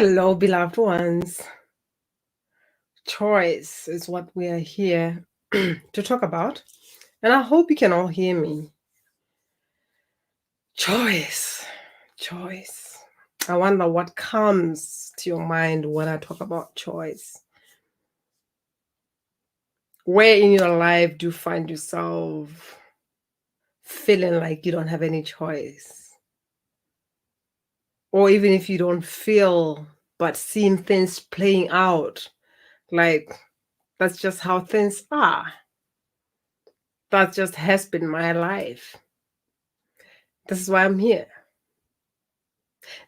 Hello, beloved ones. Choice is what we are here to talk about, and I hope you can all hear me. Choice, choice. I wonder what comes to your mind when I talk about choice. Where in your life do you find yourself feeling like you don't have any choice? Or even if you don't feel, but seeing things playing out, like that's just how things are. That just has been my life. This is why I'm here.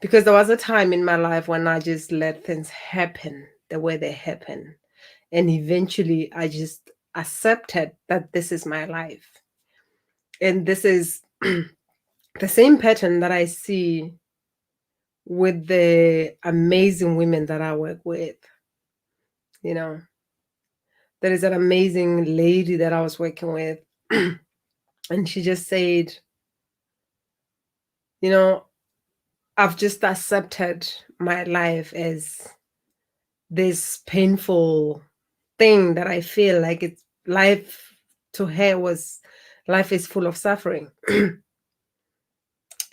Because there was a time in my life when I just let things happen the way they happen. And eventually I just accepted that this is my life. And this is the same pattern that I see with the amazing women that I work with. You know, there is an amazing lady that I was working with, and she just said, you know, I've just accepted my life as this painful thing that I feel like it's life to her was life is full of suffering.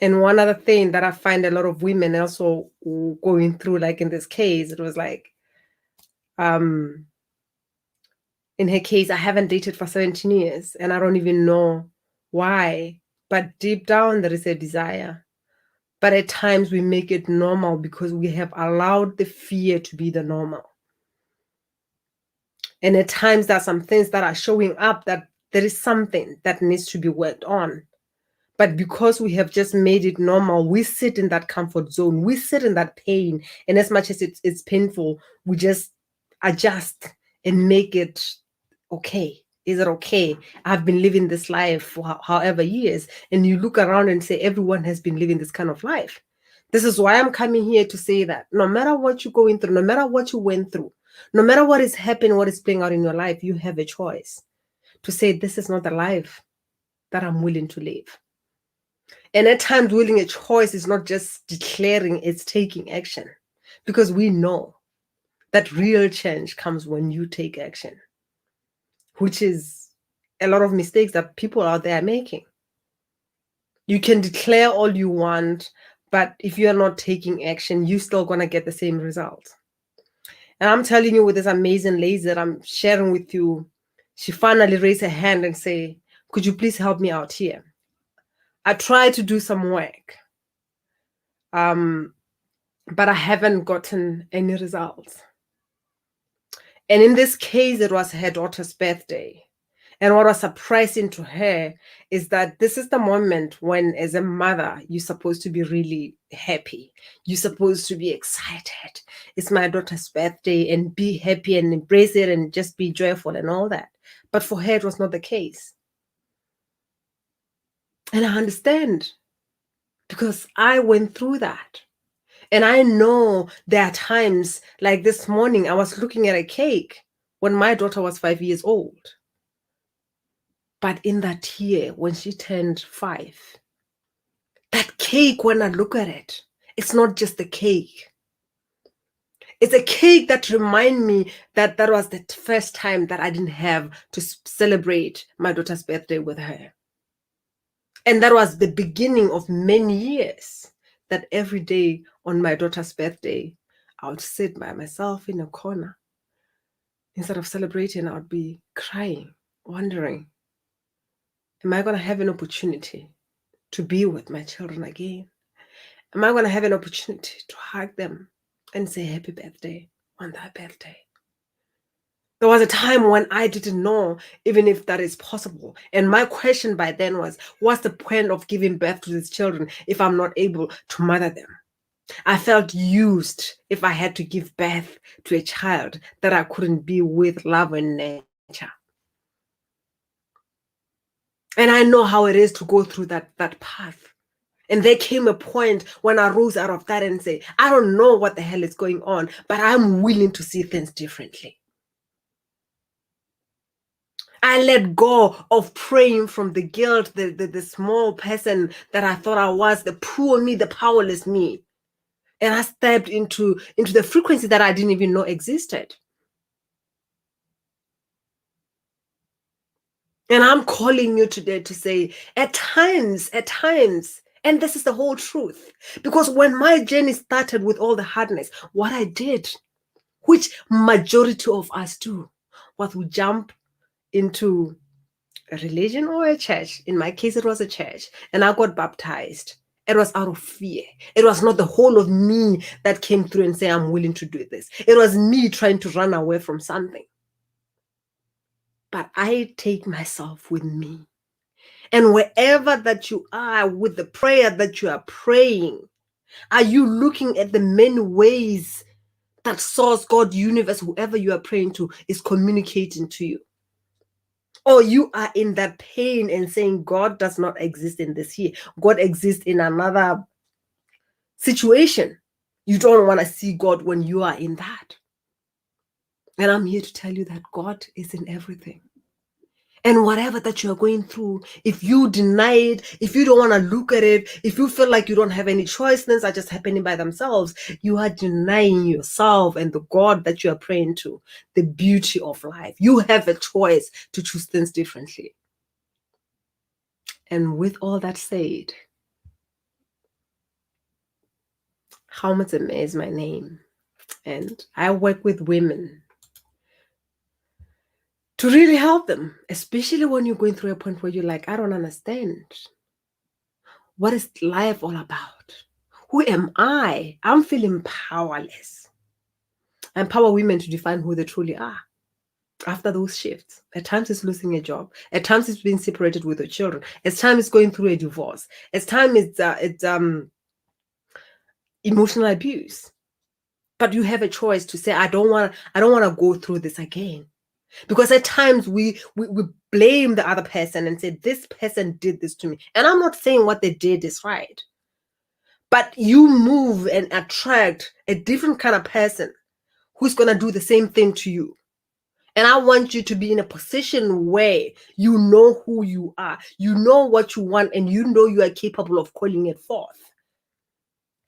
And one other thing that I find a lot of women also going through, like in this case, it was like, in her case, I haven't dated for 17 years and I don't even know why, but deep down there is a desire. But at times we make it normal because we have allowed the fear to be the normal. And at times there are some things that are showing up that there is something that needs to be worked on. But because we have just made it normal, we sit in that comfort zone, we sit in that pain. And as much as it's painful, we just adjust and make it okay. Is it okay? I've been living this life for however years. And you look around and say, everyone has been living this kind of life. This is why I'm coming here to say that no matter what you're going through, no matter what you went through, no matter what is happening, what is playing out in your life, you have a choice to say, this is not the life that I'm willing to live. And at times, willing a choice is not just declaring, it's taking action. Because we know that real change comes when you take action, which is a lot of mistakes that people out there are making. You can declare all you want, but if you're not taking action, you're still going to get the same result. And I'm telling you, with this amazing lady that I'm sharing with you, she finally raised her hand and say, could you please help me out here? I tried to do some work, but I haven't gotten any results. And in this case, it was her daughter's birthday. And what was surprising to her is that this is the moment when, as a mother, you're supposed to be really happy. You're supposed to be excited. It's my daughter's birthday, and be happy and embrace it and just be joyful and all that. But for her, it was not the case. And I understand because I went through that. And I know there are times like this morning, I was looking at a cake when my daughter was 5 years old. But in that year, when she turned 5, that cake, when I look at it, it's not just a cake. It's a cake that reminds me that that was the first time that I didn't have to celebrate my daughter's birthday with her. And that was the beginning of many years that every day on my daughter's birthday, I would sit by myself in a corner. Instead of celebrating, I would be crying, wondering, am I going to have an opportunity to be with my children again? Am I going to have an opportunity to hug them and say happy birthday on that birthday? There was a time when I didn't know even if that is possible. And my question by then was, what's the point of giving birth to these children if I'm not able to mother them? I felt used if I had to give birth to a child that I couldn't be with love and nature. And I know how it is to go through that path. And there came a point when I rose out of that and say, I don't know what the hell is going on, but I'm willing to see things differently. I let go of praying from the guilt, the small person that I thought I was, the poor me, the powerless me, And I stepped into the frequency that I didn't even know existed. And I'm calling you today to say, at times, and this is the whole truth. Because when my journey started with all the hardness, what I did, which majority of us do, was we jump into a religion or a church. In my case, it was a church. And I got baptized. It was out of fear. It was not the whole of me that came through and say, I'm willing to do this. It was me trying to run away from something. But I take myself with me. And wherever that you are with the prayer that you are praying, are you looking at the many ways that source, God, universe, whoever you are praying to is communicating to you? Or you are in that pain and saying, God does not exist in this here. God exists in another situation. You don't want to see God when you are in that. And I'm here to tell you that God is in everything. And whatever that you are going through, if you deny it, if you don't want to look at it, if you feel like you don't have any choice, things are just happening by themselves, you are denying yourself and the God that you are praying to, the beauty of life. You have a choice to choose things differently. And with all that said, Haumatzeme is my name. And I work with women to really help them, especially when you're going through a point where you're like, I don't understand. What is life all about? Who am I? I'm feeling powerless. I empower women to define who they truly are after those shifts. At times it's losing a job. At times it's being separated with your children. At times it's going through a divorce. At times it's emotional abuse. But you have a choice to say, I don't want to go through this again. Because at times we blame the other person and say, this person did this to me. And I'm not saying what they did is right. But you move and attract a different kind of person who's going to do the same thing to you. And I want you to be in a position where you know who you are, you know what you want, and you know you are capable of calling it forth.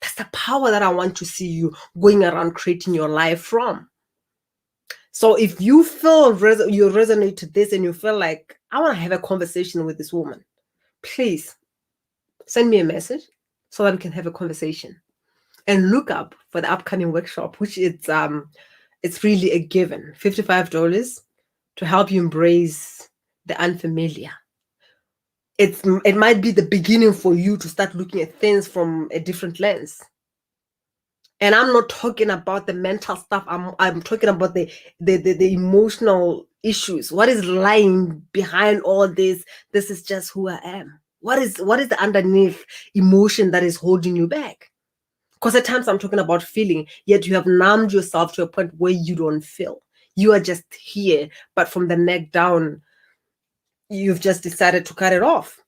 That's the power that I want to see you going around creating your life from. So if you feel you resonate to this and you feel like, I want to have a conversation with this woman, please send me a message so that we can have a conversation. And look up for the upcoming workshop, which it's really a given, $55 to help you embrace the unfamiliar. It might be the beginning for you to start looking at things from a different lens. And I'm not talking about the mental stuff. I'm talking about the emotional issues. What is lying behind all this? This is just who I am. What is the underneath emotion that is holding you back? Because at times I'm talking about feeling, yet you have numbed yourself to a point where you don't feel. You are just here, but from the neck down, you've just decided to cut it off.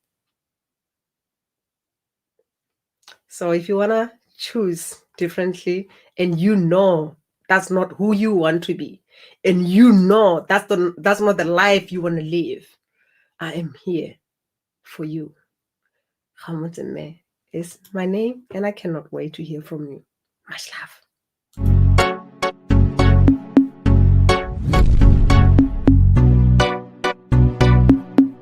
So if you want to choose differently and you know that's not who you want to be, and you know that's not the life you want to live, I am here for you. Haumatzeme is my name, and I cannot wait to hear from you. Much love.